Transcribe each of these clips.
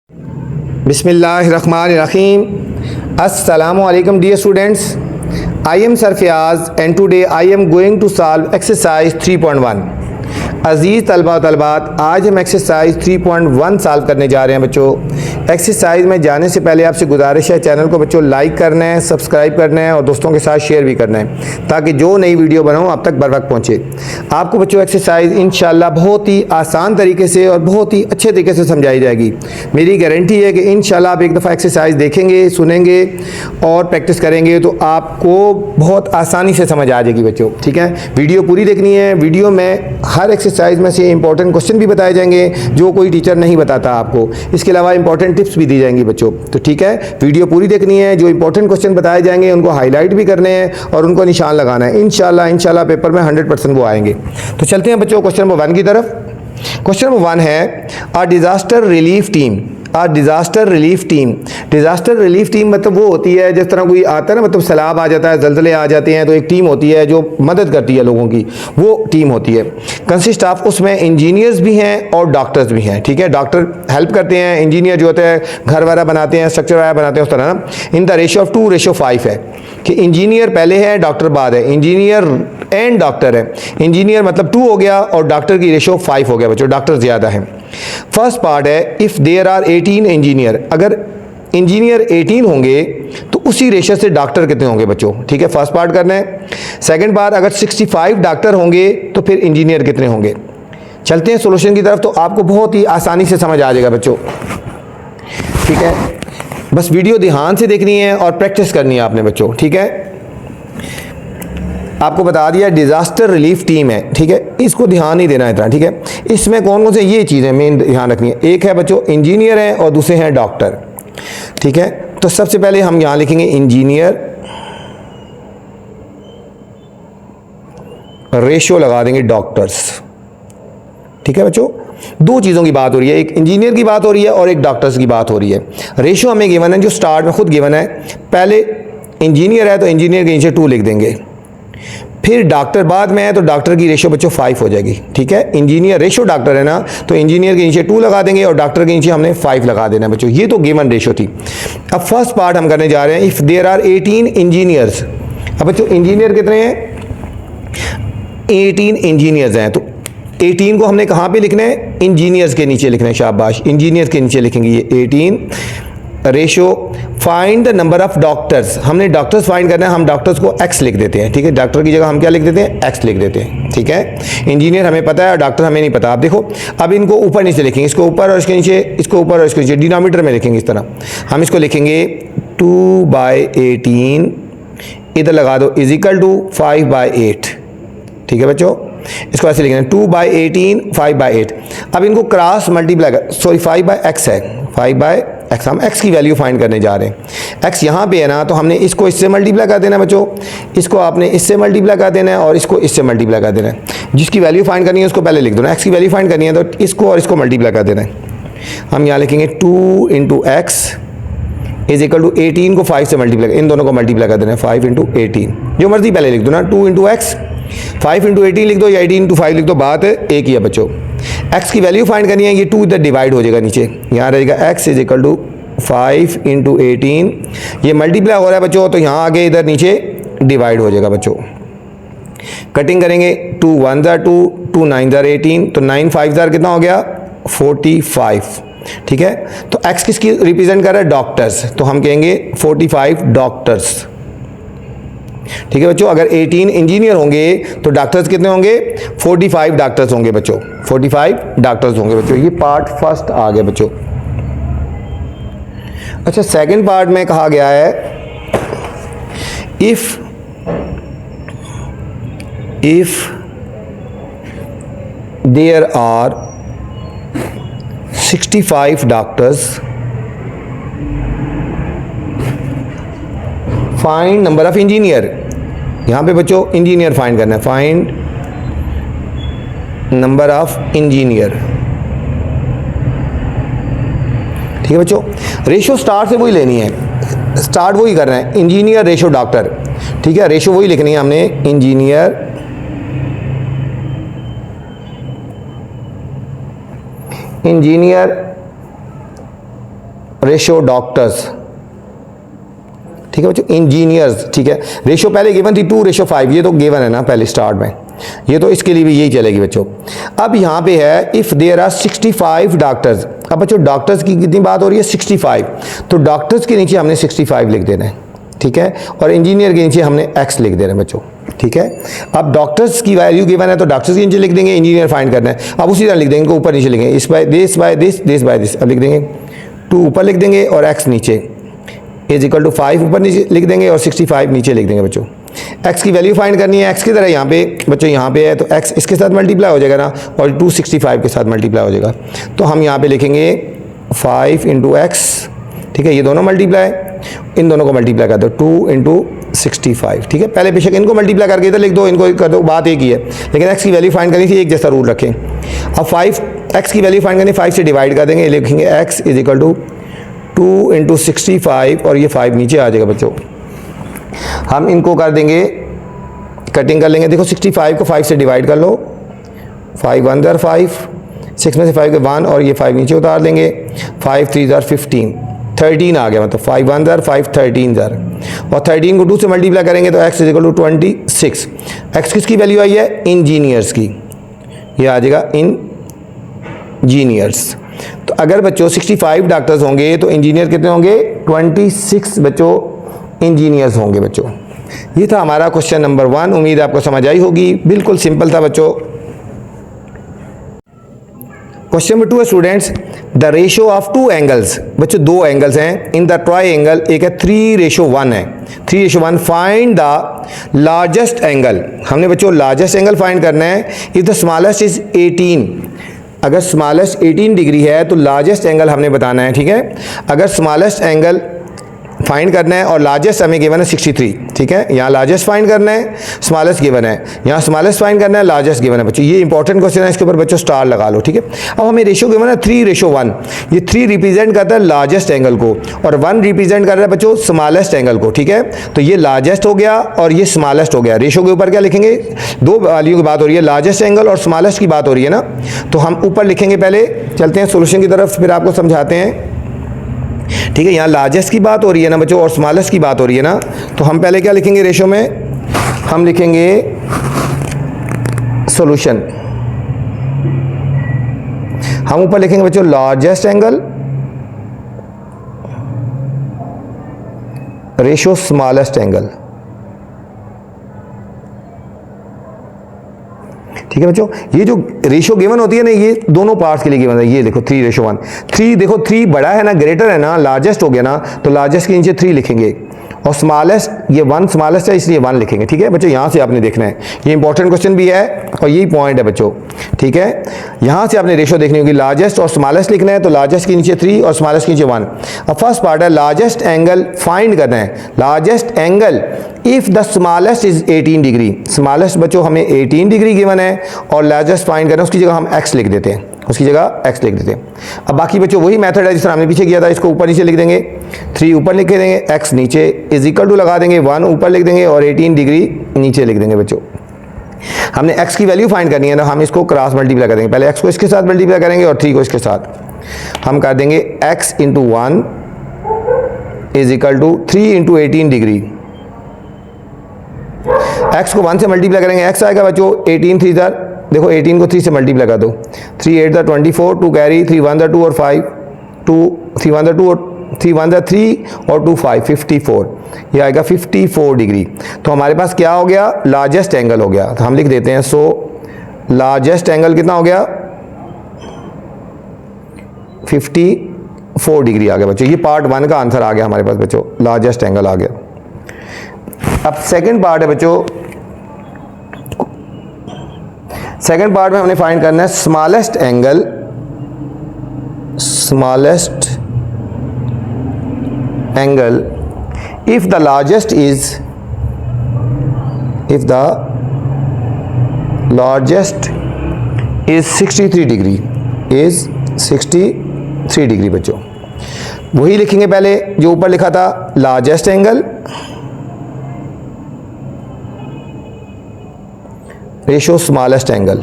Bismillahirrahmanirrahim. Assalamu alaikum dear students. I am Sir Fiyaz and today I am going to solve exercise 3.1. अज़ीज़ तलबा व तलबात, आज हम exercise 3.1 solve करने जा रहे हैं बच्चों। एक्सरसाइज में जाने से पहले आपसे गुजारिश है, चैनल को बच्चों लाइक करना है, सब्सक्राइब करना है और दोस्तों के साथ शेयर भी करना है ताकि जो नई वीडियो बनाऊँ आप तक बर वक्त पहुँचे। आपको बच्चों एक्सरसाइज इंशाल्लाह बहुत ही आसान तरीके से और बहुत ही अच्छे तरीके से समझाई जाएगी। मेरी गारंटी है कि इंशाल्लाह आप एक दफ़ा एक्सरसाइज देखेंगे, सुनेंगे और प्रैक्टिस करेंगे तो आपको बहुत आसानी से समझ आ जाएगी बच्चों। ठीक है, वीडियो पूरी देखनी है। वीडियो में हर एक्सरसाइज में से इंपॉर्टेंट क्वेश्चन भी बताए जाएंगे जो कोई टीचर नहीं बताता आपको। इसके अलावा इंपॉर्टेंट टिप्स भी दी जाएंगी बच्चों। तो ठीक है, वीडियो पूरी देखनी है। जो इंपॉर्टेंट क्वेश्चन बताए जाएंगे उनको हाईलाइट भी करने हैं और उनको निशान लगाना है। इंशाल्लाह पेपर में 100% वो आएंगे। तो चलते हैं बच्चों क्वेश्चन नंबर 1 की तरफ। क्वेश्चन नंबर 1 है a disaster relief team. Disaster relief team मतलब वो होती है जिस तरह कोई आता है ना, मतलब सैलाब आ जाता है, ज़लज़ले आ जाते हैं तो एक टीम होती है जो मदद करती है लोगों की, वो टीम होती है। कंसिस्ट ऑफ, उसमें इंजीनियर्स भी हैं और डॉक्टर्स भी हैं। ठीक है, डॉक्टर हेल्प करते हैं, इंजीनियर जो होते हैं घर वगैरह बनाते हैं, स्ट्रक्चर वगैरह बनाते हैं, उस तरह ना। इन द रेशो ऑफ 2:5 है कि इंजीनियर पहले है, डॉक्टर बाद है। इंजीनियर एंड डॉक्टर है, इंजीनियर मतलब 2 हो गया और डॉक्टर की रेशो 5 हो गया बच्चों, डॉक्टर ज़्यादा है। फर्स्ट पार्ट है इफ़ देयर आर 18 इंजीनियर, अगर इंजीनियर 18 होंगे तो उसी रेशो से डॉक्टर कितने होंगे बच्चों। ठीक है, फर्स्ट पार्ट करना है। सेकंड पार्ट, अगर 65 डॉक्टर होंगे तो फिर इंजीनियर कितने होंगे। चलते हैं सॉल्यूशन की तरफ, तो आपको बहुत ही आसानी से समझ आ जाएगा बच्चों। ठीक है, बस वीडियो ध्यान से देखनी है और प्रैक्टिस करनी है आपने बच्चों। ठीक है, आपको बता दिया डिज़ास्टर रिलीफ टीम है। ठीक है, इसको ध्यान नहीं देना इतना। ठीक है, इसमें कौन कौन से ये चीज़ें मेन ध्यान रखनी है। एक है बच्चों इंजीनियर है और दूसरे हैं डॉक्टर। ठीक है, तो सबसे पहले हम यहाँ लिखेंगे इंजीनियर, रेशो लगा देंगे डॉक्टर्स। ठीक है बच्चों, 2 चीज़ों की बात हो रही है, एक इंजीनियर की बात हो रही है और एक डॉक्टर्स की बात हो रही है। रेशो हमें गिवन है, जो स्टार्ट में खुद गिवन है। पहले इंजीनियर है तो इंजीनियर के नीचे 2 लिख देंगे, फिर डॉक्टर बाद में है तो डॉक्टर की रेशो बच्चों 5 हो जाएगी। ठीक है, इंजीनियर रेशो डॉक्टर है ना, तो इंजीनियर के नीचे 2 लगा देंगे और डॉक्टर के नीचे हमने 5 लगा देना बच्चों। ये तो गिवन रेशो थी। अब फर्स्ट पार्ट हम करने जा रहे हैं, इफ़ देयर आर 18 इंजीनियर्स। अब बच्चों इंजीनियर कितने हैं, 18 इंजीनियर्स हैं, तो 18 को हमने कहाँ पे लिखना है, इंजीनियर्स के नीचे लिखना है। शाबाश, इंजीनियर्स के नीचे लिखेंगे ये 18। Ratio find the number of doctors, हमने डॉक्टर्स फाइंड करना है, हम डॉक्टर्स को x लिख देते हैं। ठीक है, डॉक्टर की जगह हम क्या लिख देते हैं, x लिख देते हैं। ठीक है, इंजीनियर हमें पता है, डॉक्टर हमें नहीं पता। आप देखो, अब इनको ऊपर नीचे लिखेंगे, इसको ऊपर और इसके नीचे, इसको ऊपर और इसके नीचे, डिनोमिनेटर में लिखेंगे इस तरह। हम इसको लिखेंगे 2/18, इधर लगा दो इजिकल टू 5/8। ठीक है बच्चों, इसको ऐसे लिखना है 2/18 5/8। अब इनको क्रॉस मल्टीप्लाई कर, सॉरी 5/x है, 5/x, हम x की वैल्यू फाइंड करने जा रहे हैं। x यहाँ पे है ना, तो हमने इसको इससे मल्टीप्लाई कर देना है बच्चों, इसको आपने इससे मल्टीप्लाई कर देना है और इसको इससे मल्टीप्लाई कर देना है। जिसकी वैल्यू फाइंड करनी है उसको पहले लिख दो ना, x की वैल्यू फाइंड करनी है तो इसको और इसको मल्टीप्लाई कर देना है। हम यहाँ लिखेंगे 2 × x इज इक्वल टू 18 को 5 से मल्टीप्लाई, इन दोनों को मल्टीप्लाई कर देना है, 5 × 18, जो मर्जी पहले लिख दो ना, 2 × x, 5 × 18 लिख दो या 18 × 5 लिख दो, बात एक ही है बच्चों। x की वैल्यू फाइंड करनी है, ये 2 इधर डिवाइड हो जाएगा नीचे, यहाँ रहेगा x इज इक्वल टू 5 × 18, ये मल्टीप्लाई हो रहा है बच्चों, तो यहाँ आगे इधर नीचे डिवाइड हो जाएगा बच्चों। कटिंग करेंगे, 2 1 ज़ा 2, 2 9 ज़ा 18, तो 9 5 ज़ा कितना हो गया, 45। ठीक है, तो x किसकी रिप्रेजेंट कर रहा है, डॉक्टर्स, तो हम कहेंगे 45 डॉक्टर्स। ठीक है बच्चों, अगर 18 इंजीनियर होंगे तो डॉक्टर्स कितने होंगे, 45 डॉक्टर्स होंगे बच्चों, 45 डॉक्टर्स होंगे बच्चों। ये पार्ट फर्स्ट आ गया बच्चों। अच्छा, सेकंड पार्ट में कहा गया है if there are 65 doctors, find number of engineer. यहाँ पे बच्चों इंजीनियर फाइंड करना है, फाइंड नंबर ऑफ इंजीनियर। ठीक है बच्चों, रेशो स्टार्ट से वही लेनी है, स्टार्ट वही करना है, इंजीनियर रेशो डॉक्टर। ठीक है, रेशो वही लिखनी है हमने, इंजीनियर रेशो डॉक्टर्स, ठीक है बच्चों, इंजीनियर्स, ठीक है। रेशो पहले गिवन थी 2:5, ये तो गिवन है ना पहले स्टार्ट में, ये तो इसके लिए भी यही चलेगी बच्चों। अब यहाँ पे है इफ़ देयर आर 65 डॉक्टर्स। अब बच्चों डॉक्टर्स की कितनी बात हो रही है, 65, तो डॉक्टर्स के नीचे हमने 65 लिख देना है, ठीक है, और इंजीनियर के नीचे हमने x लिख देना है बच्चों, ठीक है। अब डॉक्टर्स की वैल्यू गिवन है तो डॉक्टर्स के नीचे लिख देंगे, इंजीनियर फाइंड करना है, अब उसी तरह लिख देंगे, इनको ऊपर नीचे लिखेंगे, इस by this by this, this by this, अब लिख देंगे 2 ऊपर लिख देंगे और x नीचे इज इक्वल टू 5 ऊपर नीचे लिख देंगे और 65 नीचे लिख देंगे बच्चों। x की वैल्यू फाइंड करनी है, x की तरह यहाँ पे बच्चों यहाँ पे है तो x इसके साथ मल्टीप्लाई हो जाएगा ना और 265 के साथ मल्टीप्लाई हो जाएगा, तो हम यहाँ पे लिखेंगे 5 इंटू एक्स, ठीक है, ये दोनों मल्टीप्लाई, इन दोनों को मल्टीप्लाई कर दो 2 इंटू 65, ठीक है। पहले बेशक इनको मल्टीप्लाई करके इधर लिख दो, इनको कर दो, बात एक ही है, लेकिन x की वैल्यू फाइंड करनी थी, एक जैसा रूल रखें। अब 5 x की वैल्यू फाइंड करनी, 5 से डिवाइड कर देंगे, लिखेंगे x is equal to 2 into 65 और ये 5 नीचे आ जाएगा बच्चों। हम इनको कर देंगे, कटिंग कर लेंगे, देखो 65 को 5 से डिवाइड कर लो, 5 1 ज़र 5, 6 में से 5 के 1 और ये 5 नीचे उतार देंगे, 5 3 ज़र 15, 13 आ गया, मतलब 5 1 ज़र 5 13 ज़र, और 13 को 2 से मल्टीप्लाई करेंगे तो x is equal to 26। x किसकी वैल्यू आई है, इंजीनियर्स की, ये आ जाएगा इंजीनियर्स। तो अगर बच्चों 65 डॉक्टर्स होंगे तो इंजीनियर कितने होंगे, 26 बच्चों इंजीनियर्स होंगे बच्चों। ये था हमारा क्वेश्चन नंबर 1, उम्मीद आपको समझ आई होगी, बिल्कुल सिंपल था बच्चों। क्वेश्चन नंबर 2 है students, the ratio of 2 angles, बच्चों 2 एंगल्स हैं इन द ट्रायंगल, एक है 3:1 है, 3:1, फाइंड द लार्जेस्ट एंगल। हमने बच्चों लार्जेस्ट एंगल फाइंड करना है, इफ द स्मॉलेस्ट इज 18, अगर स्मॉलेस्ट 18 डिग्री है तो लार्जेस्ट एंगल हमने बताना है, ठीक है। अगर स्मॉलेस्ट एंगल फाइंड करना है और लार्जेस्ट हमें गिवन है 63, ठीक है, यहाँ लार्जेस्ट फाइंड करना है, स्मॉलेस्ट गिवन है, यहाँ स्मॉलेस्ट फाइंड करना है, लार्जेस्ट गिवन है बच्चों। ये इंपॉर्टेंट क्वेश्चन है, इसके ऊपर बच्चों स्टार लगा लो, ठीक है। अब हमें रेशो गिवन है 3:1, ये 3 रिप्रेजेंट करता है लार्जेस्ट एंगल को और 1 रिप्रेजेंट कर रहा है बच्चों स्मॉलेस्ट एंगल को, ठीक है। तो ये लार्जेस्ट हो गया और ये स्मॉलेस्ट हो गया। रेशो के ऊपर क्या लिखेंगे, 2 वैल्यू की बात हो रही है, लार्जेस्ट एंगल और स्मॉलेस्ट की बात हो रही है ना, तो हम ऊपर लिखेंगे, पहले चलते हैं सोल्यूशन की तरफ, फिर आपको समझाते हैं, ठीक है। यहाँ लार्जेस्ट की बात हो रही है ना बच्चों और स्मॉलेस्ट की बात हो रही है ना, तो हम पहले क्या लिखेंगे रेशो में, हम लिखेंगे सॉल्यूशन, हम ऊपर लिखेंगे बच्चों largest angle ratio smallest angle, ठीक है बच्चों। ये जो रेशो गिवन होती है ना, ये दोनों पार्ट्स के लिए गिवन है, ये देखो 3:1, 3 देखो 3 बड़ा है ना, ग्रेटर है ना, लार्जेस्ट हो गया ना, तो लार्जेस्ट के नीचे 3 लिखेंगे और स्मॉलेस्ट, ये 1 स्मॉलेस्ट है इसलिए 1 लिखेंगे, ठीक है बच्चों। यहाँ से आपने देखना है, ये इंपॉर्टेंट क्वेश्चन भी है और यही पॉइंट है बच्चों, ठीक है। यहाँ से आपने रेशो देखनी होगी, लार्जेस्ट और स्मॉलेस्ट लिखना है, तो लार्जेस्ट के नीचे 3 और स्मॉलेस्ट के नीचे 1। अब फर्स्ट पार्ट है लार्जेस्ट एंगल फाइंड करना है, largest angle if the smallest is 18 degree, smallest बच्चों हमें 18 डिग्री गिवन है और लार्जेस्ट फाइंड करना है, उसकी जगह हम x लिख देते हैं, उसकी जगह x लिख देते हैं। अब बाकी बच्चों वही मेथड है जिस तरह हमने पीछे किया था, इसको ऊपर नीचे लिख देंगे, 3 ऊपर लिख देंगे, x नीचे इज इक्वल टू लगा देंगे, 1 ऊपर लिख देंगे और 18 डिग्री नीचे लिख देंगे बच्चों। हमने x की वैल्यू फाइंड करनी है ना, हम इसको क्रॉस मल्टीप्लाई कर देंगे, पहले x को इसके साथ मल्टीप्लाई करेंगे और 3 को इसके साथ, हम कर देंगे x into 1 is equal to 3 into 18 degree, x को 1 से मल्टीप्लाई करेंगे, x आएगा बच्चों 18 3 ज़र, देखो 18 को 3 से मल्टीप्लाई कर दो, 3 8 ज़र 24, 2 कैरी, 3 1 ज़र 2 और 5, 2 3 1 ज़र 2 और 3 1 ज़र 3 और 2 5, 54, ये आएगा 54 डिग्री। तो हमारे पास क्या हो गया, लार्जेस्ट एंगल हो गया, तो हम लिख देते हैं, सो लार्जेस्ट एंगल कितना हो गया, 54 डिग्री आ गया बच्चों। ये पार्ट 1 का आंसर आ गया हमारे पास बच्चों, लार्जेस्ट एंगल आ गया। अब सेकंड पार्ट है बच्चों, सेकंड पार्ट में हमने फाइंड करना है smallest angle, smallest angle if the largest is, if the largest is 63 degree, is 63 degree बच्चों। वही लिखेंगे पहले जो ऊपर लिखा था, largest angle ratio smallest angle,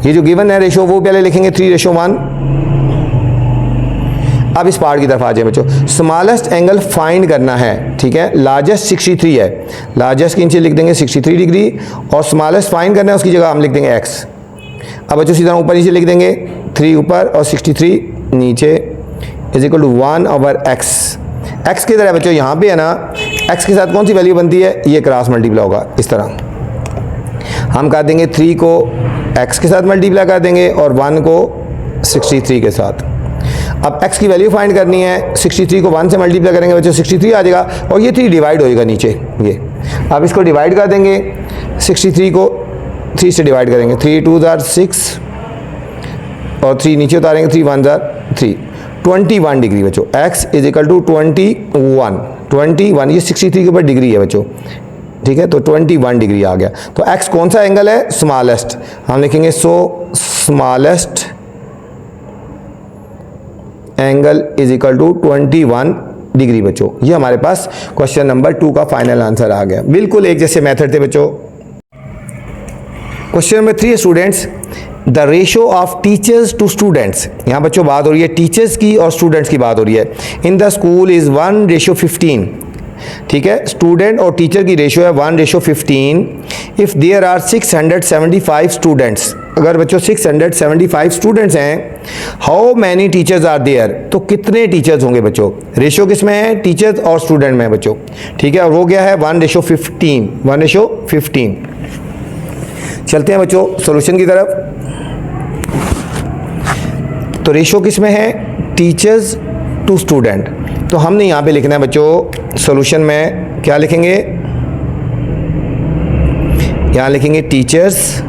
ये जो गिवन है रेशो वो पहले लिखेंगे 3:1। अब इस पार्ट की तरफ आ जाए बच्चों, स्मॉलेस्ट एंगल फाइंड करना है, ठीक है। लार्जेस्ट 63 है, लार्जेस्ट के नीचे लिख देंगे 63 डिग्री और स्मॉलेस्ट फाइंड करना है उसकी जगह हम लिख देंगे x। अब बच्चों सीधा ऊपर नीचे लिख देंगे 3 ऊपर और 63 नीचे is equal to 1/x। x की तरह बच्चों यहाँ पे है ना, x के साथ कौन सी वैल्यू बनती है, ये क्रॉस मल्टीप्लाई होगा। इस तरह हम कर देंगे 3 को x के साथ मल्टीप्लाई कर देंगे और 1 को 63 के साथ। अब x की वैल्यू फाइंड करनी है, 63 को 1 से मल्टीप्लाई करेंगे बच्चों 63 आ जाएगा और ये 3 डिवाइड होएगा नीचे ये। अब इसको डिवाइड कर देंगे, 63 को 3 से डिवाइड करेंगे, 3 2 6 और 3 नीचे उतारेंगे, 3 1 3, 21 डिग्री बच्चों। x इज इक्वल टू 21 ये 63 के ऊपर डिग्री है बच्चों, ठीक है। तो 21 डिग्री आ गया। तो x कौन सा एंगल है, स्मॉलेस्ट। हम लिखेंगे smallest angle is equal to 21 degree बच्चों। ये हमारे पास क्वेश्चन नंबर 2 का फाइनल आंसर आ गया। बिल्कुल एक जैसे मेथड थे बच्चों। Question number 3 students, the ratio of teachers to students. यहाँ बच्चों बात हो रही है टीचर्स की और स्टूडेंट्स की बात हो रही है। इन द स्कूल इज 1:15, ठीक है। स्टूडेंट और टीचर की रेशो है 1:15। इफ़ देयर आर 675 स्टूडेंट्स, अगर बच्चों 675 स्टूडेंट्स हैं, how many teachers are there, तो कितने टीचर्स होंगे बच्चों। रेशो किस में है, टीचर्स और स्टूडेंट में बच्चों, ठीक है। और वो क्या है 1:15। चलते हैं बच्चों सॉल्यूशन की तरफ। तो रेशो किस में है, टीचर्स टू स्टूडेंट। तो हमने यहाँ पे लिखना है बच्चों सॉल्यूशन में, क्या लिखेंगे, यहाँ लिखेंगे टीचर्स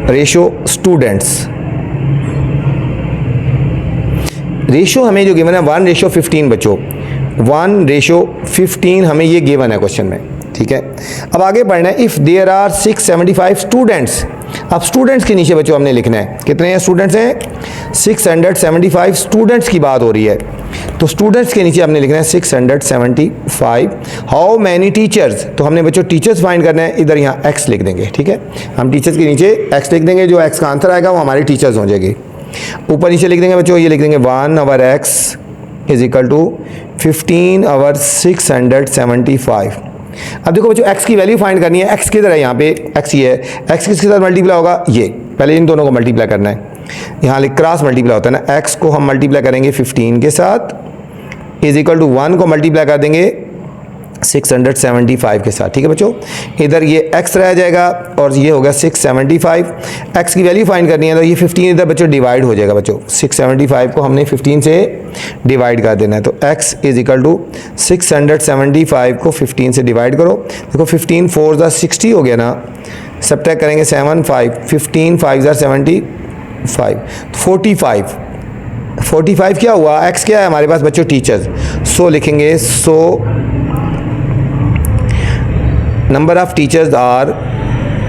रेशो स्टूडेंट्स। रेशो हमें जो गिवन है 1:15 बच्चों, 1:15 हमें ये गिवन है क्वेश्चन में, ठीक है। अब आगे पढ़ना है, इफ़ देयर आर 675 स्टूडेंट्स। अब स्टूडेंट्स के नीचे बच्चों हमने लिखना है, कितने हैं स्टूडेंट्स हैं, 675 स्टूडेंट्स की बात हो रही है। तो स्टूडेंट्स के नीचे हमने लिखना है 675। हाउ मैनी टीचर्स, तो हमने बच्चों टीचर्स फाइंड करना है, इधर यहाँ x लिख देंगे, ठीक है। हम टीचर्स के नीचे x लिख देंगे, जो x का आंसर आएगा वो हमारे टीचर्स हो जाएगी। ऊपर नीचे लिख देंगे बच्चों, ये लिख देंगे 1/x इज इक्वल टू 15/675। अब देखो बच्चों x की वैल्यू फाइंड करनी है, x किधर है, यहाँ पे x ये है, x किसके साथ मल्टीप्लाई होगा, ये पहले इन दोनों को मल्टीप्लाई करना है। यहाँ क्रॉस मल्टीप्लाई होता है ना, x को हम मल्टीप्लाई करेंगे 15 के साथ इज इक्वल टू 1 को मल्टीप्लाई कर देंगे 675 के साथ, ठीक है बच्चों। इधर ये x रह जाएगा और ये होगा 675। x की वैल्यू फाइंड करनी है तो ये 15 इधर बच्चों डिवाइड हो जाएगा बच्चों, 675 को हमने 15 से डिवाइड कर देना है। तो x इज इक्वल टू 675 को 15 से डिवाइड करो। देखो 15 4 ज़ा 60 हो गया ना, सब्ट्रैक्ट करेंगे 7 5, 15 5 ज़ा 75, 45 क्या हुआ, x क्या है हमारे पास बच्चों, टीचर्स। सो लिखेंगे, so number of teachers are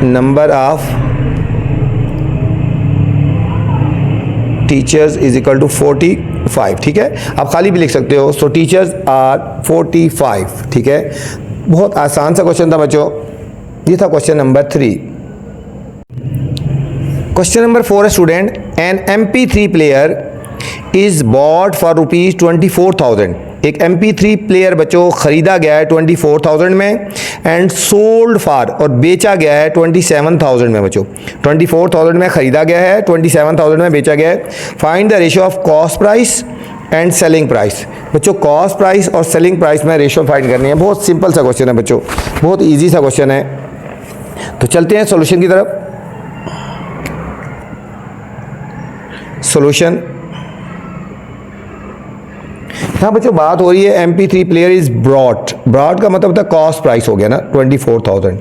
number of teachers is equal to 45, ठीक है। आप खाली भी लिख सकते हो, सो टीचर्स आर 45, ठीक है। बहुत आसान सा क्वेश्चन था बच्चों, ये था क्वेश्चन नंबर 3। क्वेश्चन नंबर 4 है student, an MP3 player is bought for ₹24,000। एक MP3 प्लेयर बच्चों ख़रीदा गया है 24,000 में, एंड सोल्ड फॉर, और बेचा गया है 27,000 में बच्चों। 24,000 में ख़रीदा गया है, 27,000 में बेचा गया है। Find the ratio of cost price and selling price. बच्चों कॉस्ट प्राइस और सेलिंग प्राइस में रेशियो फाइंड करनी है। बहुत सिंपल सा क्वेश्चन है बच्चों, बहुत ईजी सा क्वेश्चन है। तो चलते हैं सॉल्यूशन की तरफ। सॉल्यूशन, यहाँ बच्चों बात हो रही है MP3 player is broad. Broad का मतलब होता है कॉस्ट प्राइस हो गया ना 24,000।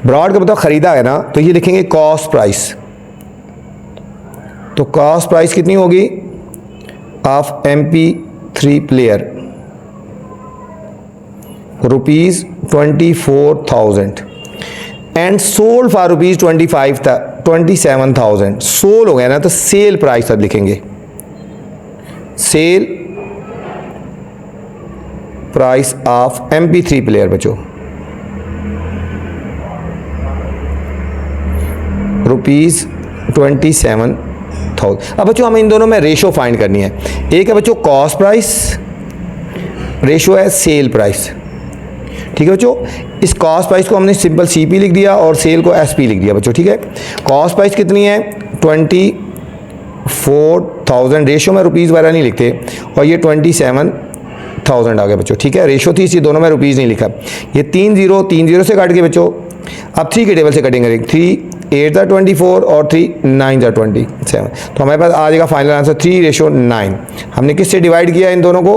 ब्रॉड का मतलब खरीदा है ना, तो ये लिखेंगे कॉस्ट प्राइस। तो कॉस्ट प्राइस कितनी होगी of MP3 player, ₹24,000, and sold for ₹27,000। Sold हो गया ना, तो सेल प्राइस अब लिखेंगे, sale price of MP3 player बच्चों ₹27,000। अब बच्चों हमें इन दोनों में रेशो फाइंड करनी है। एक है बच्चों कॉस्ट प्राइस, रेशो है सेल प्राइस। ठीक है बच्चों, इस कॉस्ट प्राइस को हमने सिंपल CP लिख दिया और सेल को SP लिख दिया बच्चों। ठीक है, कॉस्ट प्राइस कितनी है 24,000, रेशो में रुपीज़ वगैरह नहीं लिखते, और ये 27,000 आ गया बच्चों। ठीक है, रेशो थी इसी दोनों में रुपीज़ नहीं लिखा। ये 3 0 से काट के बच्चों, अब 3 के टेबल से कटेंगे। 3 8 ज़ा 24 और 3 9 ज़ा 27, तो हमारे पास आ जाएगा फाइनल आंसर 3:9। हमने किससे डिवाइड किया इन दोनों को?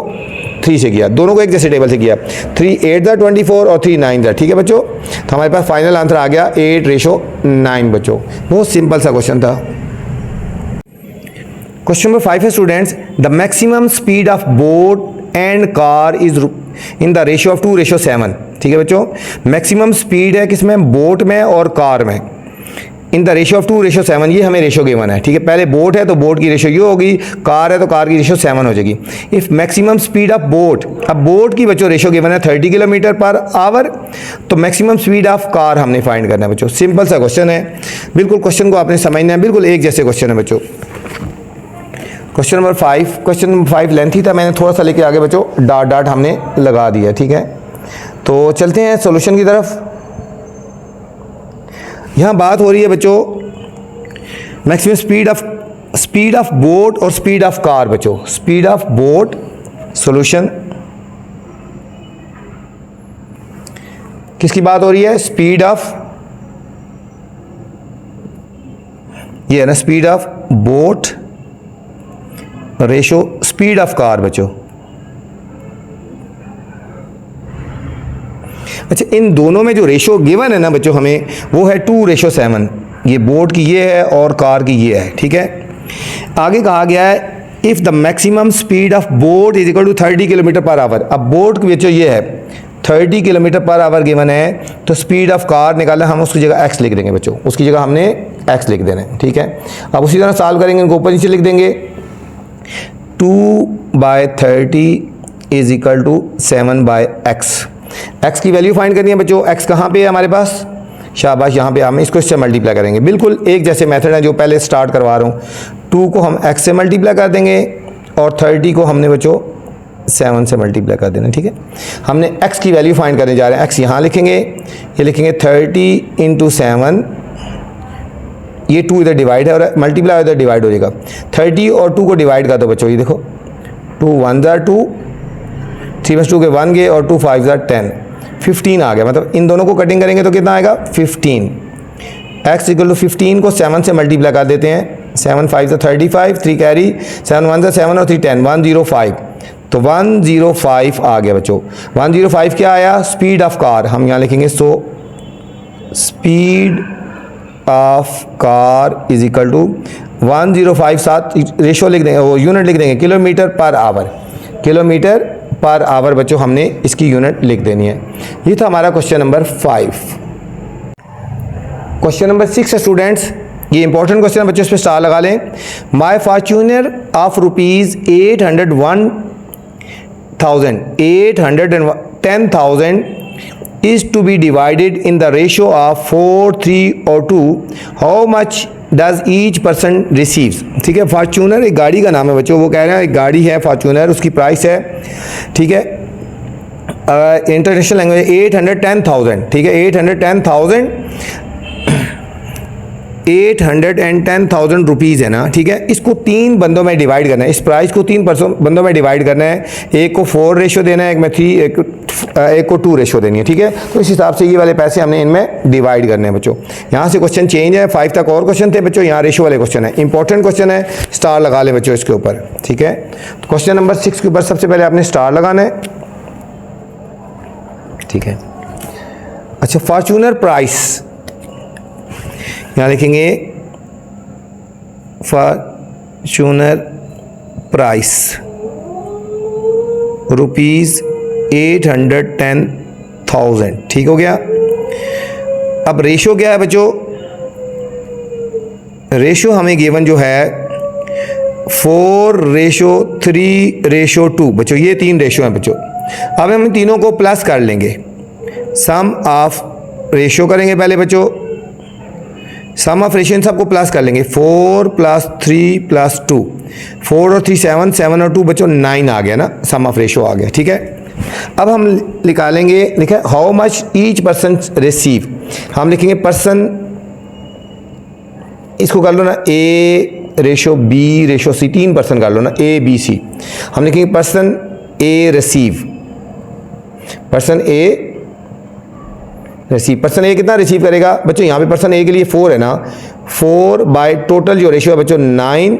3 से किया, दोनों को एक जैसे टेबल से किया। 3 8 ज़ा 24 और 3 9 ज़ा। ठीक है बच्चों, तो हमारे पास फाइनल आंसर आ गया 8:9 बच्चों। बहुत सिंपल सा क्वेश्चन था। क्वेश्चन नंबर 5 है students, the maximum speed of boat and car is in the ratio of 2:7। ठीक है बच्चों, मैक्सिमम स्पीड है किसमें? बोट में और कार में, इन द रेशियो ऑफ 2:7। ये हमें रेशियो गिवन है। ठीक है, पहले बोट है तो बोट की रेशियो ये होगी, कार है तो कार की रेशियो 7 हो जाएगी। If maximum speed of boat, अब बोट की बच्चों रेशियो गिवन है 30 km/h, तो मैक्सिमम स्पीड ऑफ कार हमने फाइंड करना है बच्चों। सिंपल सा क्वेश्चन है, बिल्कुल क्वेश्चन को आपने समझना है, बिल्कुल एक जैसे क्वेश्चन है बच्चों। क्वेश्चन नंबर 5 लेंथी था, मैंने थोड़ा सा लेके आगे बच्चों डॉट हमने लगा दिया। ठीक है, तो चलते हैं सॉल्यूशन की तरफ। यहाँ बात हो रही है बच्चों मैक्सिमम स्पीड ऑफ बोट और स्पीड ऑफ कार बच्चों। स्पीड ऑफ बोट, सॉल्यूशन किसकी बात हो रही है? स्पीड ऑफ, ये है ना speed of boat ratio speed of car बच्चों। अच्छा, इन दोनों में जो रेशो गिवन है ना बच्चों हमें, वो है 2:7। ये बोट की ये है और कार की ये है। ठीक है, आगे कहा गया है if the maximum speed of boat is equal to 30 km/h। अब बोट की बच्चों ये है 30 km/h गिवन है, तो स्पीड ऑफ कार निकालना, हम उसकी जगह x लिख देंगे बच्चों, उसकी जगह हमने x लिख देना है। ठीक है, अब उसी तरह सॉल्व करेंगे, इनको ऊपर नीचे लिख देंगे। 2/30 is equal to 7/x। x की वैल्यू फाइंड करनी है बच्चों। x कहाँ पे है हमारे पास? शाबाश, यहाँ पे हम इसको इससे मल्टीप्लाई करेंगे। बिल्कुल एक जैसे मेथड है जो पहले स्टार्ट करवा रहा हूँ। 2 को हम x से मल्टीप्लाई कर देंगे और 30 को हमने बच्चों 7 से मल्टीप्लाई कर देना। ठीक है, हमने x की वैल्यू फाइंड करने जा रहे हैं। x यहाँ लिखेंगे, ये लिखेंगे 30 × 7, ये 2 इधर डिवाइड है और मल्टीप्लाई इधर डिवाइड हो जाएगा। 30 और 2 को डिवाइड कर दो बच्चों, ये देखो 2 1 ज़ा 2, 3 + 2 के 1 गए और 2 5 ज़ा 10, 15 आ गया। मतलब इन दोनों को कटिंग करेंगे तो कितना आएगा? 15। x = 15 को 7 से मल्टीप्लाई कर देते हैं। 7 5 ज़ा 35, 3 कैरी, 7 1 ज़ा 7 और 3 10, 105। तो 105 आ गया बच्चों। 105 क्या आया? Speed of car. हम यहाँ लिखेंगे so speed of car is equal to 105, साथ रेशो लिख देंगे, वो यूनिट लिख देंगे km/h। km/h बच्चों हमने इसकी यूनिट लिख देनी है। ये था हमारा क्वेश्चन नंबर 5। क्वेश्चन नंबर 6 है स्टूडेंट्स, ये इंपॉर्टेंट क्वेश्चन है बच्चों, इस पर स्टार लगा लें। माई Fortuner of ₹810,000 is to be divided in the ratio of 4, 3 or 2. How much does each person receives? ठीक है, फॉर्च्यूनर एक गाड़ी का नाम है बच्चों। वो कह रहे हैं एक गाड़ी है फॉर्च्यूनर, उसकी प्राइस है, ठीक है, इंटरनेशनल लैंग्वेज 810,000। ठीक है, 810,000 रुपीज़ है ना। ठीक है, इसको 3 बंदों में डिवाइड करना है, इस प्राइस को 3 बंदों में डिवाइड करना है। एक को 4 रेशो देना है, एक में 3, एक को 2 रेशो देनी है। ठीक है, तो इस हिसाब से ये वाले पैसे हमने इनमें डिवाइड करने हैं बच्चों। यहाँ से क्वेश्चन चेंज है, 5 तक और क्वेश्चन थे बच्चों, यहाँ रेशो वाले क्वेश्चन है, इंपॉर्टेंट क्वेश्चन है, स्टार लगा ले बच्चों इसके ऊपर। ठीक है, तो क्वेश्चन नंबर 6 के ऊपर सबसे पहले आपने स्टार लगाना है। ठीक है, अच्छा, फॉर्च्यूनर प्राइस यहाँ लिखेंगे फॉर्च्यूनर प्राइस ₹810,000। ठीक हो गया। अब रेशो क्या है बच्चों? रेशो हमें गिवन जो है 4:3:2 बच्चों, ये 3 रेशो हैं बच्चों। अब हम तीनों को प्लस कर लेंगे, सम ऑफ रेशो करेंगे पहले बच्चों, सम ऑफ रेशियो इन सबको प्लस कर लेंगे, 4 + 3 + 2, 4 और 3 7, 7 और 2 बच्चों 9 आ गया ना, सम ऑफ रेशियो आ गया। ठीक है, अब हम निकालेंगे, लिखा है how much each person receive. हम लिखेंगे पर्सन, इसको कर लो ना A/B/C, 3 पर्सन कर लो ना, A B C। हम लिखेंगे person A receive, person A receive. Person A कितना रिसीव करेगा बच्चों, यहाँ पे पर्सन A के लिए 4 है ना, 4 बाय टोटल जो रेशियो है बच्चों 9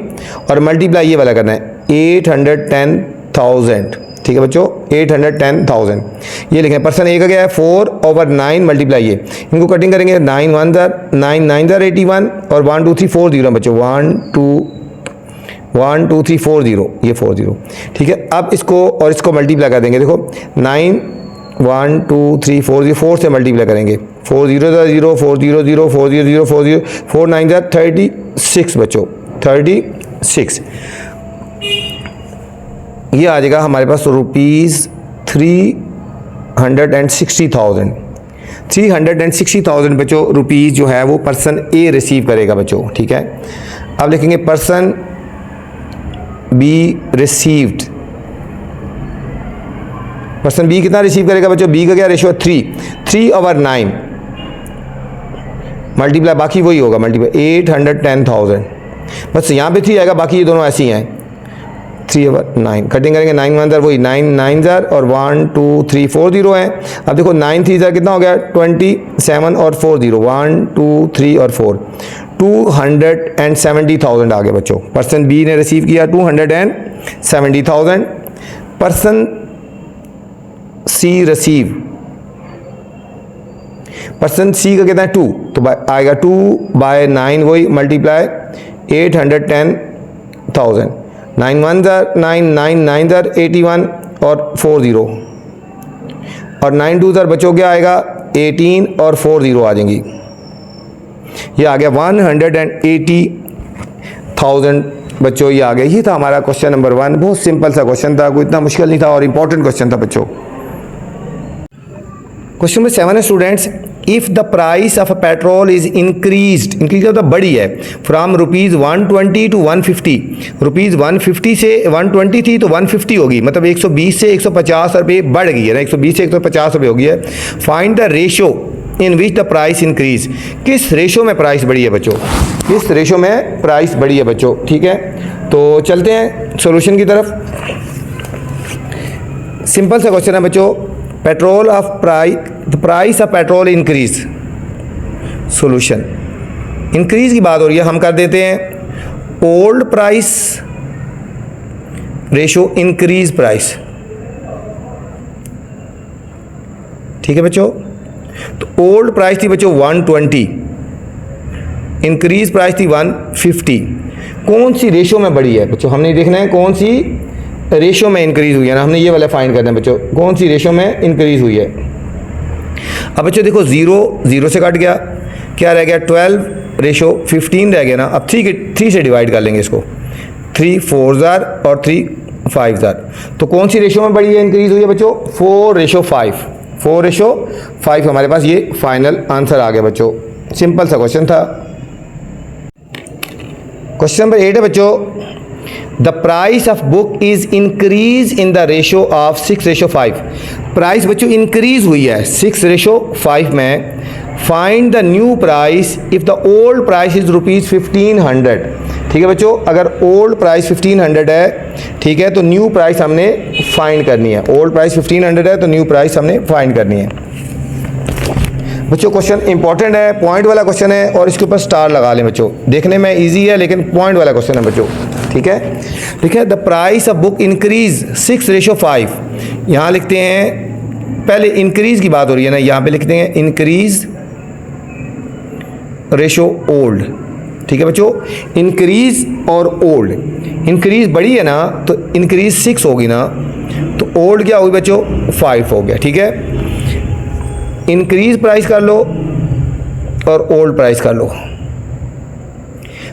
और मल्टीप्लाई ये वाला करना है 810,000। ठीक है बच्चों, 810,000 ये लिखें। पर्सन A का क्या है 4/9 मल्टीप्लाई ये, इनको कटिंग करेंगे 9 1 ज़र 9 9 ज़र 81 और 1 2 3 4 0 बच्चों 1 2 3 4 0, ये 4 0। ठीक है, अब इसको और इसको मल्टीप्लाई कर देंगे। देखो 9 1 2 3 4 0, 4 से मल्टीप्लाई करेंगे 4 0 ज़र 0 4 0 0 4 0 0 4 0 4 9 ज़र 36 बच्चों 36। ये आ जाएगा हमारे पास ₹360,000। 360,000 बच्चों रुपीज़ जो है वो पर्सन ए रिसीव करेगा बच्चों। ठीक है, अब लिखेंगे person B received. Person B कितना रिसीव करेगा बच्चों, बी का क्या रेशियो है 3/9 मल्टीप्लाई, बाकी वही होगा मल्टीप्लाई 810,000। बस यहाँ पे 3 आएगा, बाकी ये दोनों ऐसे ही हैं 3/9। कटिंग करेंगे 9 1 ज़र वही 9 9 ज़र और 1 2 3 4 0 है। अब देखो 9 3 ज़र कितना हो गया 27 और 4 0 1 2 3 और 4 270,000 आ गए बच्चों। पर्सन बी ने रिसीव किया 270,000। पर्सन सी रिसीव, पर्सन सी का कितना है 2, तो आएगा 2/9 वही मल्टीप्लाई 810,000। 9 1 ज़र 9 9 9 ज़र 81 और 4 0 और 9 2 ज़र बच्चों क्या आएगा 18 और 4 0 आ जाएंगी। ये आ गया 180,000 बच्चों, ये आ गया। ये था हमारा क्वेश्चन नंबर 1। बहुत सिंपल सा क्वेश्चन था, कोई इतना मुश्किल नहीं था और इंपॉर्टेंट क्वेश्चन था बच्चों। क्वेश्चन नंबर 7 है students, if the price of petrol is increase मतलब बढ़ी है फ्राम ₹120 to 150, ₹150 से 120 थी तो 150 होगी, मतलब 120 से 150 रुपये बढ़ गई है ना, 120 से 150 रुपये हो गई है। Find the ratio in which the price increase, किस रेशो में प्राइस बढ़ी है बच्चों, किस रेशो में प्राइस बढ़ी है बच्चों। ठीक है, तो चलते हैं सॉल्यूशन की तरफ। सिंपल सा क्वेश्चन है बच्चों, petrol of price, the price of petrol increase. Solution, increase की बात हो रही है, हम कर देते हैं old price ratio increase price. ठीक है बच्चों, तो ओल्ड प्राइस थी बच्चों 120, इंक्रीज प्राइस थी 150। कौन सी रेशो में बढ़ी है बच्चों, हमने देखना है कौन सी रेशो में इंक्रीज हुई है ना, हमने ये वाला फाइंड करना है बच्चों, कौन सी रेशो में इंक्रीज हुई है। अब बच्चों देखो 0 से कट गया, क्या रह गया 12/15 रह गया ना। अब 3 से डिवाइड कर लेंगे इसको, 3 4 ज़र और 3 5 ज़र। तो कौन सी रेशो में बढ़ी है, इंक्रीज हुई है बच्चों 4/5। 4/5 हमारे पास ये फाइनल आंसर आ गया बच्चों। सिंपल सा क्वेश्चन था। क्वेश्चन नंबर 8 है बच्चों, the price of book is increase in the ratio of 6/5। Price बच्चों इंक्रीज हुई है 6/5 में। Find the new price if the old price is ₹1500। ठीक है बच्चों, अगर ओल्ड प्राइस 1500 है, ठीक है, तो न्यू प्राइस हमने फाइंड करनी है। ओल्ड प्राइस 1500 है तो न्यू प्राइस हमने फाइंड करनी है बच्चों। क्वेश्चन इंपॉर्टेंट है, पॉइंट वाला क्वेश्चन है और इसके ऊपर स्टार लगा लें बच्चों। देखने में इजी है लेकिन पॉइंट वाला क्वेश्चन है बच्चों। ठीक है, ठीक है, the price of book increase 6/5। यहाँ लिखते हैं, पहले इंक्रीज की बात हो रही है ना, यहाँ पे लिखते हैं इंक्रीज रेशो ओल्ड। ठीक है बच्चों, इंक्रीज और ओल्ड, इंक्रीज बड़ी है ना तो इंक्रीज 6 होगी ना, तो ओल्ड क्या होगी बच्चों 5 हो गया। ठीक है, इंक्रीज प्राइस कर लो और ओल्ड प्राइस कर लो।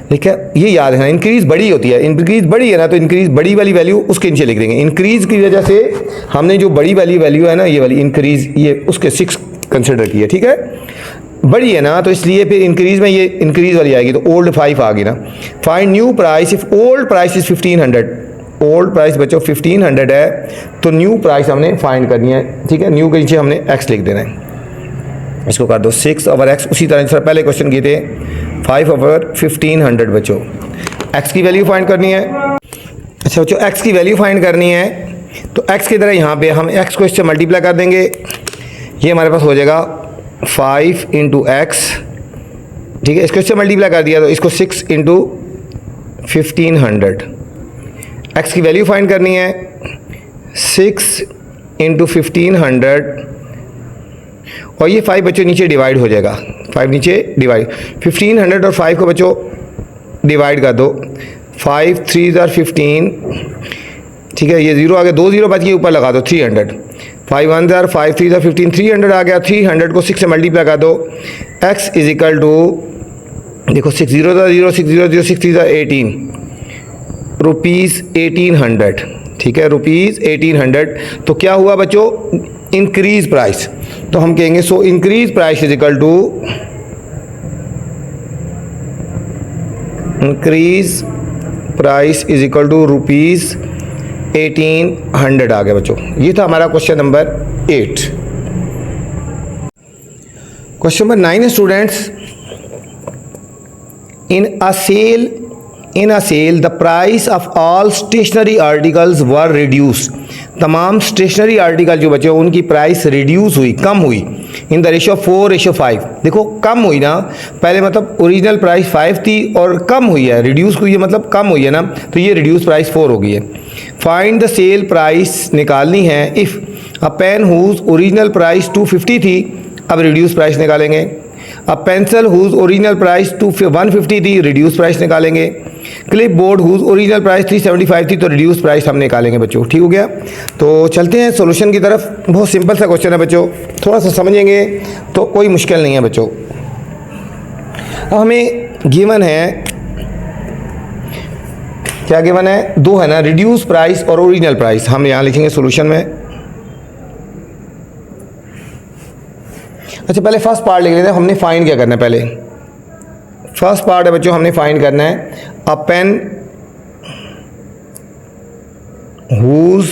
ठीक है, ये याद है ना, इंक्रीज बड़ी होती है, इंक्रीज बड़ी है ना तो इंक्रीज बड़ी वाली वैल्यू उसके नीचे लिख देंगे। इंक्रीज की वजह से हमने जो बड़ी वाली वैल्यू है ना, ये वाली इंक्रीज, ये उसके 6 कंसिडर की है। ठीक है, बड़ी है ना, तो इसलिए फिर इंक्रीज़ में ये इंक्रीज़ वाली आएगी, तो ओल्ड 5 आ गई ना। Find new price if old price is 1500। Old price बच्चों 1500 है, तो न्यू प्राइस हमने फाइंड करनी है, ठीक है। न्यू के नीचे हमने x लिख देना है। इसको कर दो 6/x, उसी तरह जिस पहले क्वेश्चन किए थे 5/1500 बच्चों। x की वैल्यू फाइंड करनी है। अच्छा बच्चों, x की वैल्यू फाइंड करनी है, तो x की तरह यहाँ पे हम x को इससे मल्टीप्लाई कर देंगे। ये हमारे पास हो जाएगा 5 × x, ठीक है। इसको इससे मल्टीप्लाई कर दिया तो इसको 6 × 1500। x की वैल्यू फाइंड करनी है, 6 × 1500, और ये 5 बच्चों नीचे डिवाइड हो जाएगा, 5 नीचे डिवाइड, 1500 और 5 को बच्चों डिवाइड कर दो, 5 3 × 15, ठीक है। ये 0 आ गया, 2 0 बच गए, ऊपर लगा दो 300, 5 1 × 5 3 × 15, 300 आ गया। 300 को 6 से मल्टीप्लाई कर दो, x = देखो 6 0 0 6 0 0 6 3 18 रुपीज़ 1800, ठीक है, रुपीज़ 1800। तो क्या हुआ बच्चों, इंक्रीज प्राइस। तो हम कहेंगे so increase price is equal to, increase price is equal to rupees 1800 आ गया बच्चों। ये था हमारा क्वेश्चन नंबर 8। क्वेश्चन नंबर 9 है students, in a sale the price of all stationery articles were reduce. तमाम स्टेशनरी आर्टिकल जो बचे उनकी प्राइस रिड्यूस हुई, कम हुई, इन द रेशियो 4:5। देखो कम हुई ना, पहले मतलब ओरिजिनल प्राइस 5 थी और कम हुई है, रिड्यूस हुई है मतलब कम हुई है ना, तो ये रिड्यूस प्राइस 4 हो गई है। फाइंड द सेल प्राइस निकालनी है if a pen whose original price 250 थी, अब रिड्यूस प्राइस निकालेंगे। A pencil whose original price 150 थी, रिड्यूस प्राइस निकालेंगे। Clipboard whose original price 375 थी, तो रिड्यूस प्राइस हम निकालेंगे बच्चों, ठीक हो गया। तो चलते हैं सॉल्यूशन की तरफ। बहुत सिंपल सा क्वेश्चन है बच्चों, थोड़ा सा समझेंगे तो कोई मुश्किल नहीं है बच्चों। अब हमें गिवन है, क्या गिवन है, 2 है ना, रिड्यूस प्राइस और ओरिजिनल प्राइस। हम यहाँ लिखेंगे सॉल्यूशन में। अच्छा पहले फर्स्ट पार्ट लिख लेते हैं, हमने फाइंड क्या करना है पहले। फर्स्ट पार्ट है बच्चों, हमने फाइंड करना है अ पेन हुज,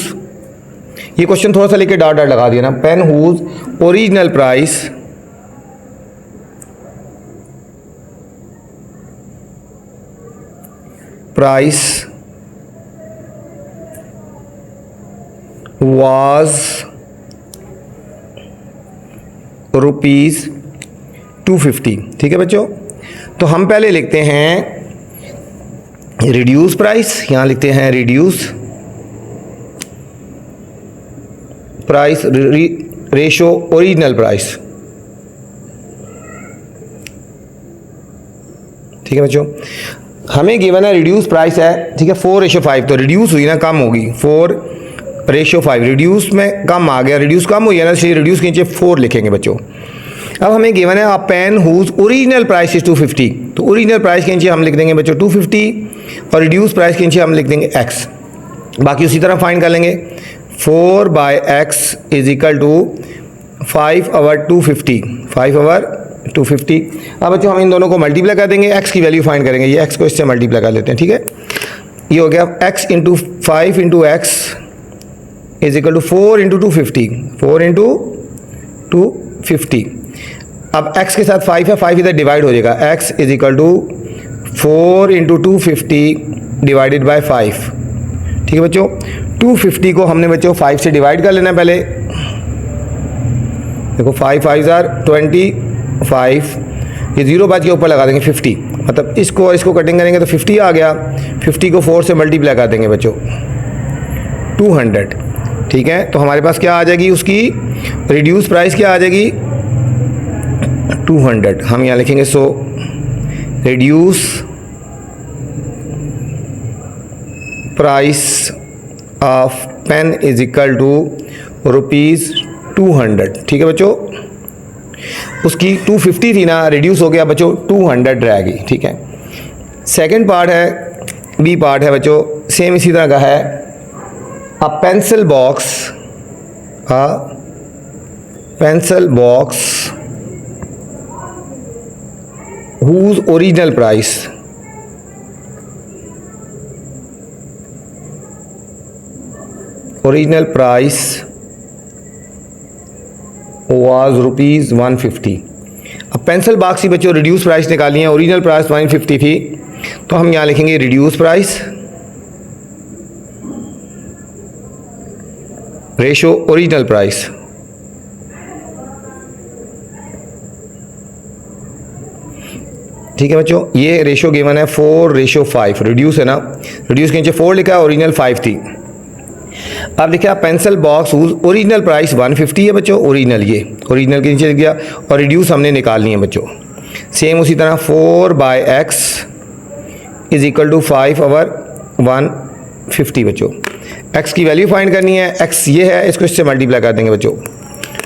ये क्वेश्चन थोड़ा सा लेके डॉट डॉट लगा दिया ना, pen whose original price was ₹250, ठीक है बच्चों। तो हम पहले लिखते हैं रिड्यूस प्राइस, यहाँ लिखते हैं reduce price ratio original price, ठीक है बच्चों। हमें गिवन है रिड्यूस प्राइस है, ठीक है, 4:5, तो रिड्यूस हुई ना, कम होगी, 4:5, रिड्यूस में कम आ गया, रिड्यूस कम हुई है ना, इसलिए रिड्यूस के नीचे 4 लिखेंगे बच्चों। अब हमें गिवन है a pen whose original price is 250, तो ओरिजिनल प्राइस के नीचे हम लिख देंगे बच्चों 250, और रिड्यूस प्राइस के नीचे हम लिख देंगे x। बाकी उसी तरह फाइंड कर लेंगे, 4/x इज इक्वल टू 5/250, 5/250। अब बच्चों हम इन दोनों को मल्टीप्लाई कर देंगे, x की वैल्यू फाइंड करेंगे, ये x को इससे मल्टीप्लाई कर लेते हैं, ठीक है। ये हो गया x × 5 × x is equal to 4 × 250, 4 × 250। अब x के साथ 5 है, 5 इधर डिवाइड हो जाएगा, x is equal to 4 × 250 divided by 5, ठीक है बच्चों। 250 को हमने बच्चों 5 से डिवाइड कर लेना है पहले। देखो 5 5 25, ये 0 बच के ऊपर लगा देंगे 50, मतलब इसको कटिंग करेंगे तो 50 आ गया। 50 को 4 से मल्टीप्लाई कर देंगे बच्चों, 200, ठीक है। तो हमारे पास क्या आ जाएगी, उसकी रिड्यूस प्राइस क्या आ जाएगी, 200। हम यहाँ लिखेंगे so reduce price of pen is equal to ₹200, ठीक है बच्चों। उसकी 250 थी ना, रिड्यूस हो गया बच्चों, 200 रह गई, ठीक है। सेकंड पार्ट है, बी पार्ट है बच्चों, सेम इसी तरह का है। A pencil box whose original price was rupees 150। अब पेंसिल बॉक्स की बच्चों रिड्यूस प्राइस निकाली है, ओरिजिनल प्राइस 150 थी, तो हम यहाँ लिखेंगे reduce price ratio original price. ठीक है बच्चों, ये रेशो गिवन है 4:5, रिड्यूस है ना, रिड्यूस के नीचे 4 लिखा है, ओरिजिनल 5 थी। अब लिखा पेंसिल बॉक्स ओरिजिनल प्राइस 150 है बच्चों, ओरिजिनल ये ओरिजिनल के नीचे लिख गया, और रिड्यूस हमने निकालनी है बच्चों। सेम उसी तरह 4/x इज इक्वल टू 5/150 बच्चों। x की वैल्यू फाइंड करनी है, x ये है, इसको इससे मल्टीप्लाई कर देंगे बच्चों।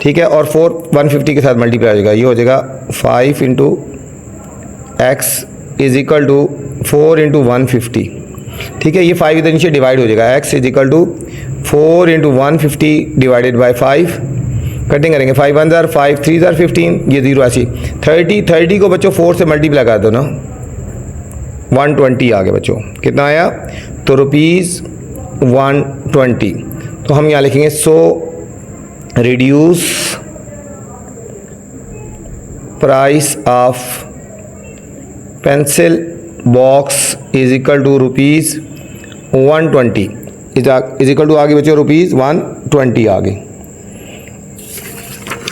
ठीक है, और 4 150 के साथ मल्टीप्लाई हो जाएगा, ये हो जाएगा 5 × x इज इक्वल टू 4 × 150। ठीक है, ये 5 इधर नीचे डिवाइड हो जाएगा, x is equal to 4 × 150 divided by 5। Cutting करेंगे, 5 1 जार 5 3 जार 15, ये 0 ऐसी 30 को बच्चों 4 से मल्टीप्लाई कर दो ना, 120 आ गया बच्चों। कितना आया? तो ₹120। तो हम यहाँ लिखेंगे so reduce price of pencil box is equal to ₹120 is equal to आगे बच्चों ₹120 आ गई।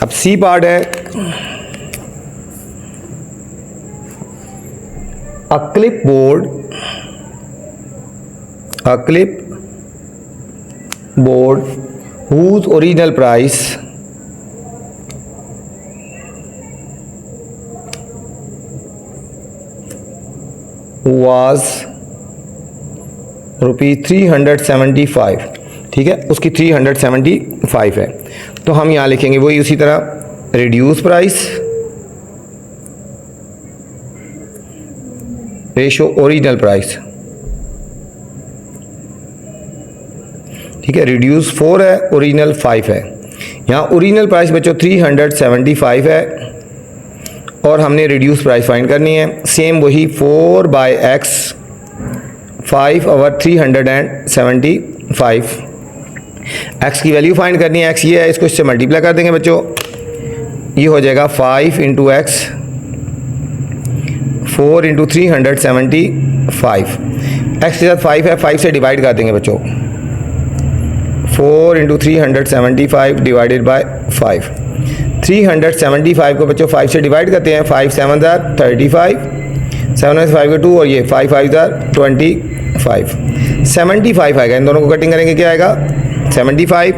अब सी पार्ट है, a clipboard whose original price was ₹375। ठीक है, उसकी 375 है, तो हम यहाँ लिखेंगे वही उसी तरह reduce price ratio original price. ठीक है, रिड्यूस 4 है, ओरिजिनल 5 है। यहाँ ओरिजिनल प्राइस बच्चों 375 है, और हमने रिड्यूस प्राइस फाइंड करनी है। सेम वही 4/x 5/375। x की वैल्यू फाइंड करनी है, x ये है, इसको इससे मल्टीप्लाई कर देंगे बच्चों, ये हो जाएगा 5 × x 4 × 375। x के साथ 5 है, 5 से डिवाइड कर देंगे बच्चों, 4 × 375 डिवाइडेड बाय 5। 375 को बच्चों 5 से डिवाइड करते हैं, 5 7 जार 35, 7 में से 5 के 2, और ये 5 5 जार 25, 75 आएगा। इन दोनों को कटिंग करेंगे, क्या आएगा? 75।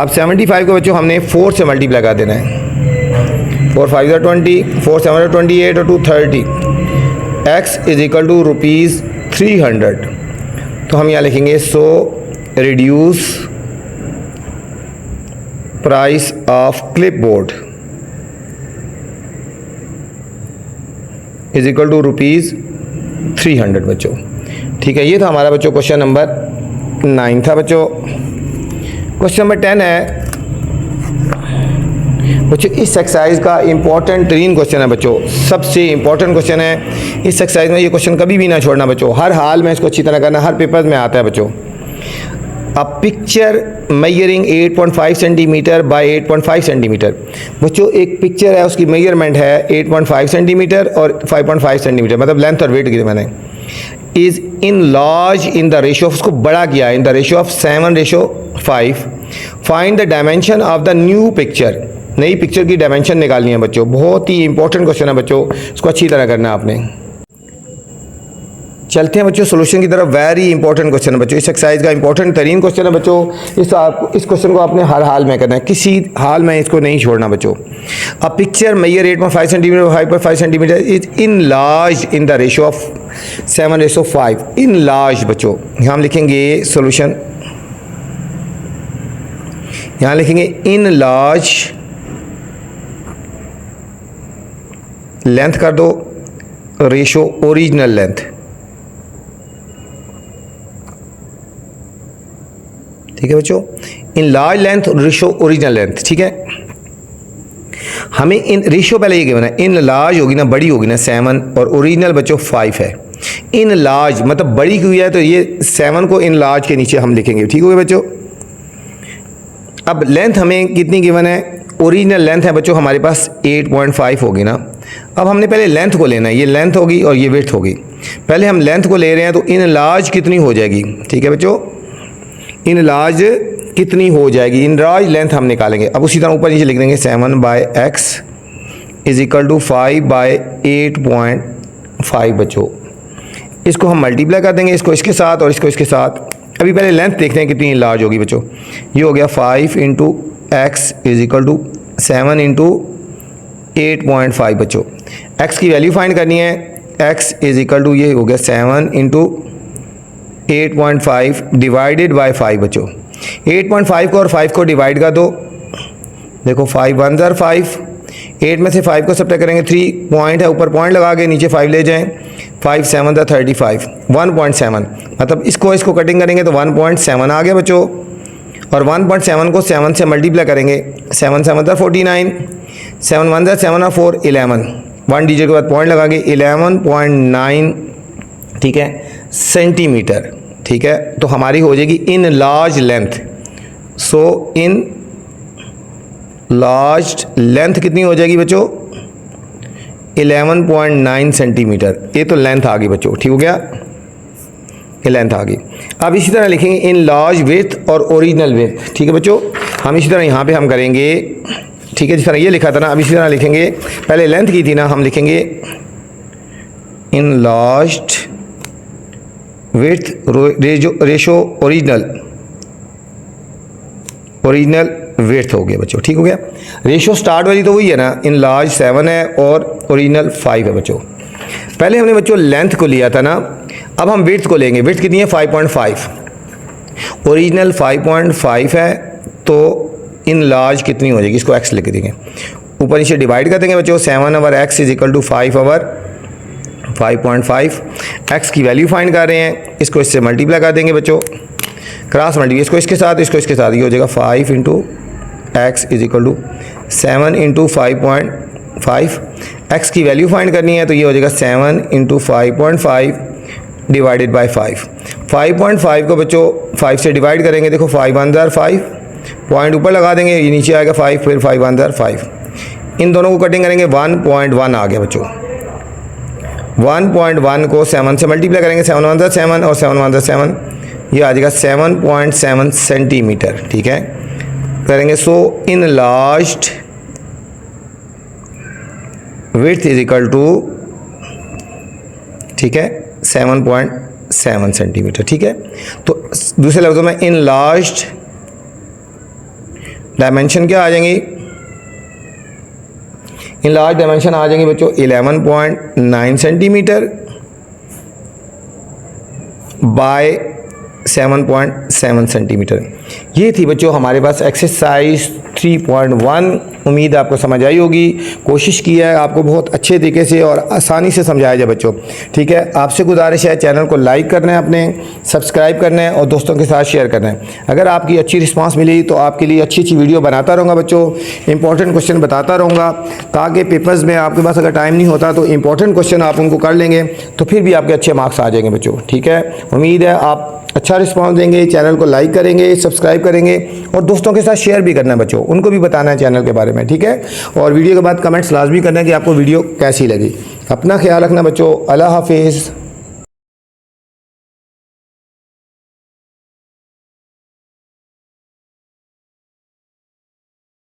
अब 75 को बच्चों हमने 4 से मल्टीप्लाई कर देना है, 4 5 जार 20, 4 7 जार 28 और 2 30। x is equal to ₹300। तो हम यहाँ लिखेंगे so reduce price of clipboard is equal to ₹300 बच्चों। ठीक है, ये था हमारा बच्चों क्वेश्चन नंबर 9 था बच्चों। क्वेश्चन नंबर 10 है बच्चों, इस एक्सरसाइज का इंपॉर्टेंट तरीन क्वेश्चन है बच्चों, सबसे इंपॉर्टेंट क्वेश्चन है इस एक्सरसाइज में। ये क्वेश्चन कभी भी ना छोड़ना बच्चों, हर हाल में इसको अच्छी तरह करना, हर पेपर में आता है बच्चों। A picture measuring 8.5 centimetre bye 8.5 centimetre. बच्चों एक पिक्चर है, उसकी मेजरमेंट है 8.5 सेंटीमीटर और 5.5 सेंटीमीटर, मतलब लेंथ और वेट की मैंने। Is in large in the ratio, उसको बड़ा किया है इन the ratio of 7:5। Find the dimension of the new picture. नई पिक्चर की डायमेंशन निकालनी है बच्चों, बहुत ही इंपॉर्टेंट क्वेश्चन है बच्चों, इसको अच्छी तरह करना है आपने। चलते हैं बच्चों सोल्यूशन की तरफ। वेरी इंपॉर्टेंट क्वेश्चन है बच्चों, इस एक्सरसाइज का इंपॉर्टेंट तरीन क्वेश्चन है बच्चों। इस क्वेश्चन को आपने हर हाल में करना है, किसी हाल में इसको नहीं छोड़ना बच्चों। A picture measure 8.5 centimetre 5.5 centimetre is enlarged in the ratio of 7:5। Enlarged बच्चों यहाँ हम लिखेंगे सोल्यूशन, यहाँ लिखेंगे इन लार्ज, लेंथ कर दो रेशो ओरिजिनल लेंथ। ठीक है बच्चों, in large length ratio original length. ठीक है, हमें इन रेशियो पहले ये गिवन है, इन लार्ज होगी ना, बड़ी होगी ना 7 और ओरिजिनल बच्चों 5 है। इन लार्ज मतलब बड़ी की हुई है तो ये 7 को इन लार्ज के नीचे हम लिखेंगे, ठीक हो गया बच्चों। अब लेंथ हमें कितनी गिवन है, ओरिजिनल लेंथ है बच्चों हमारे पास 8.5 होगी ना। अब हमने पहले लेंथ को लेना है, ये लेंथ होगी और ये विड्थ होगी। पहले हम लेंथ को ले रहे हैं तो इन लार्ज कितनी हो जाएगी, ठीक है बच्चों, इन लार्ज कितनी हो जाएगी, इन लार्ज लेंथ हम निकालेंगे। अब उसी तरह ऊपर नीचे लिख देंगे 7/x इज इक्वल टू 5/8.5 बच्चों। इसको हम मल्टीप्लाई कर देंगे, इसको इसके साथ और इसको इसके साथ। अभी पहले लेंथ देखते हैं कितनी लार्ज होगी बच्चों। ये हो गया 5 × x इज इक्वल टू 7 × 8.5 बच्चों। x की वैल्यू फाइंड करनी है, x इज इक्वल टू ये हो गया 7 × 8.5 डिवाइडेड बाय 5 बच्चों। 8.5 को और 5 को डिवाइड कर दो, देखो 5 1 ज़र 5, 8 में से 5 को सब्ट्रैक्ट करेंगे, 3 पॉइंट है ऊपर पॉइंट लगा के नीचे 5 ले जाएं, 5 7 ज़र 35, 1.7 मतलब इसको कटिंग करेंगे तो 1.7 आ गया बच्चों। और 1.7 को 7 से मल्टीप्लाई करेंगे, 7 7 ज़र 49, 7 1 ज़र 7 और 4 11, 1 डिजिट के बाद पॉइंट लगा के 11.9, ठीक है, सेंटीमीटर, ठीक है। तो हमारी हो जाएगी in large length. So in large length कितनी हो जाएगी बच्चों, 11.9 सेंटीमीटर। ये तो लेंथ आ गई बच्चों, ठीक हो गया, ये लेंथ आ गई। अब इसी तरह लिखेंगे इन लार्ज विड्थ और ओरिजिनल विड्थ, ठीक है बच्चों। हम इसी तरह यहाँ पे हम करेंगे, ठीक है, जिस तरह ये लिखा था ना, अब इसी तरह लिखेंगे, पहले लेंथ की थी ना, हम लिखेंगे इन large width ratio original width हो गया बच्चों, ठीक हो गया। रेशो स्टार्ट वाली तो वही है ना, इन लार्ज 7 है और ओरिजिनल 5 है बच्चों। पहले हमने बच्चों लेंथ को लिया था ना, अब हम विड्थ को लेंगे। विड्थ कितनी है 5.5, ओरिजिनल 5.5 है, तो इन लार्ज कितनी हो जाएगी, इसको x लिख देंगे, ऊपर नीचे डिवाइड कर देंगे बच्चों। 7/x is equal to 5/5.5। x की वैल्यू फाइंड कर रहे हैं, इसको इससे मल्टीप्लाई कर देंगे बच्चों, क्रॉस मल्टीप्लाई, इसको इसके साथ इसको इसके साथ, ये हो जाएगा 5 × x is equal to 7 × 5.5। x की वैल्यू फाइंड करनी है तो ये हो जाएगा 7 × 5.5 डिवाइडेड बाय 5। 5.5 को बच्चों 5 से डिवाइड करेंगे, देखो 5 1 ज़र 5, पॉइंट ऊपर लगा देंगे, ये नीचे आएगा 5, फिर 5 1 ज़र 5। इन दोनों को कटिंग करेंगे, 1.1 आ गया बच्चों। 1.1 को 7 से मल्टीप्लाई करेंगे, 7 1 ज़र 7 और 7 1 ज़र 7, ये आ जाएगा 7.7 सेंटीमीटर, ठीक है, करेंगे। So in large width is equal to, ठीक है, 7.7 सेंटीमीटर, ठीक है। तो दूसरे लफ्ज़ों में इन लार्ज डायमेंशन क्या आ जाएंगी, इन लार्ज डायमेंशन आ जाएंगे बच्चों 11.9 सेंटीमीटर बाय 7.7 सेंटीमीटर। ये थी बच्चों हमारे पास एक्सरसाइज 3.1। उम्मीद आपको समझ आई होगी। कोशिश की है आपको बहुत अच्छे तरीके से और आसानी से समझाया जाए बच्चों, ठीक है। आपसे गुजारिश है चैनल को लाइक करना है, अपने सब्सक्राइब करना है और दोस्तों के साथ शेयर करना है। अगर आपकी अच्छी रिस्पांस मिली तो आपके लिए अच्छी अच्छी वीडियो बनाता रहूँगा बच्चों, इंपॉर्टेंट क्वेश्चन बताता रहूँगा, ताकि पेपर्स में आपके पास अगर टाइम नहीं होता तो इंपॉर्टेंट क्वेश्चन आप उनको कर लेंगे तो फिर भी आपके अच्छे मार्क्स आ जाएंगे बच्चों, ठीक है। उम्मीद है आप अच्छा रिस्पांस देंगे, चैनल को लाइक करेंगे, सब्सक्राइब करेंगे और दोस्तों के साथ शेयर भी करना है बच्चों, उनको भी बताना है चैनल के बारे में, ठीक है। और वीडियो के बाद कमेंट्स लाजमी करना है कि आपको वीडियो कैसी लगी। अपना ख्याल रखना बच्चों, अल्लाह हाफिज़।